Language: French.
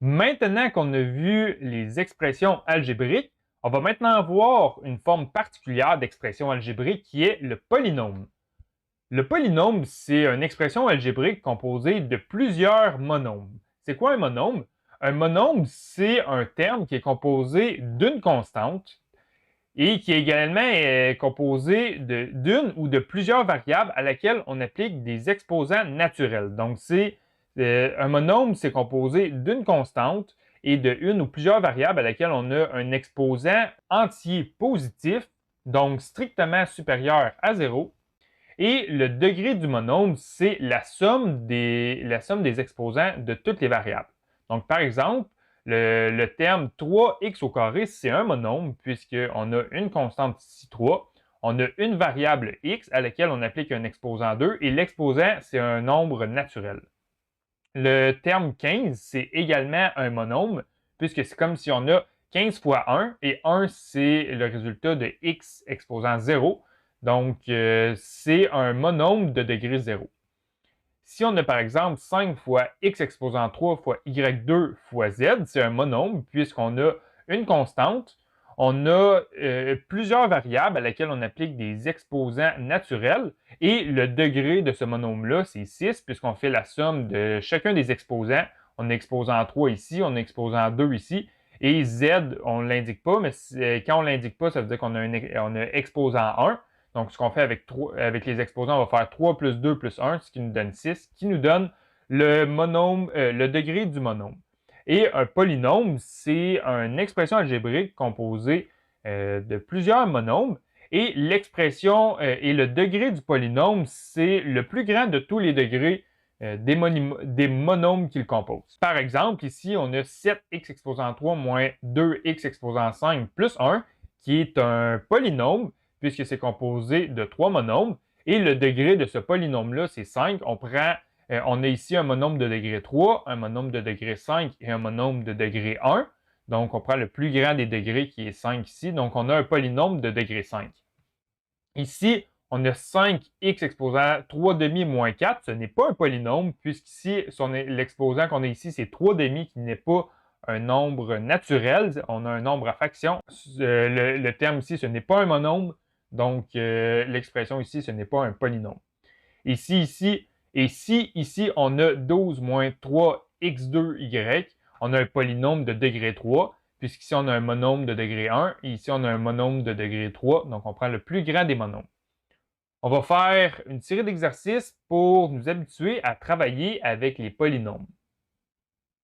Maintenant qu'on a vu les expressions algébriques, on va maintenant voir une forme particulière d'expression algébrique qui est le polynôme. Le polynôme, c'est une expression algébrique composée de plusieurs monômes. C'est quoi un monôme? Un monôme, c'est un terme qui est composé d'une constante et qui est également composé d'une ou de plusieurs variables à laquelle on applique des exposants naturels. Donc, un monôme, c'est composé d'une constante et de une ou plusieurs variables à laquelle on a un exposant entier positif, donc strictement supérieur à 0. Et le degré du monôme, c'est la somme des exposants de toutes les variables. Donc, par exemple, le terme 3x au carré, c'est un monôme puisqu'on a une constante ici 3, on a une variable x à laquelle on applique un exposant 2 et l'exposant, c'est un nombre naturel. Le terme 15, c'est également un monôme puisque c'est comme si on a 15 fois 1 et 1, c'est le résultat de x exposant 0. Donc, c'est un monôme de degré 0. Si on a par exemple 5 fois x exposant 3 fois y2 fois z, c'est un monôme puisqu'on a une constante, on a plusieurs variables à laquelle on applique des exposants naturels et le degré de ce monôme-là, c'est 6 puisqu'on fait la somme de chacun des exposants. On a exposant 3 ici, on a exposant 2 ici et z, on ne l'indique pas, mais quand on ne l'indique pas, ça veut dire qu'on a exposant 1. Donc, ce qu'on fait avec les exposants, on va faire 3 plus 2 plus 1, ce qui nous donne 6, qui nous donne le degré du monôme. Et un polynôme, c'est une expression algébrique composée de plusieurs monômes. Et l'expression et le degré du polynôme, c'est le plus grand de tous les degrés des monômes qu'il compose. Par exemple, ici, on a 7x exposant 3 moins 2x exposant 5 plus 1, qui est un polynôme, puisque c'est composé de 3 monômes. Et le degré de ce polynôme-là, c'est 5. On a ici un monôme de degré 3, un monôme de degré 5 et un monôme de degré 1. Donc, on prend le plus grand des degrés qui est 5 ici. Donc, on a un polynôme de degré 5. Ici, on a 5x exposant 3 demi moins 4. Ce n'est pas un polynôme, puisqu'ici, l'exposant qu'on a ici, c'est 3 demi qui n'est pas un nombre naturel. On a un nombre à fraction. Le terme ici, ce n'est pas un monôme. Donc, l'expression ici, ce n'est pas un polynôme. Ici, on a 12 moins 3x2y, on a un polynôme de degré 3, puisqu'ici, on a un monôme de degré 1, et ici, on a un monôme de degré 3, donc on prend le plus grand des monômes. On va faire une série d'exercices pour nous habituer à travailler avec les polynômes.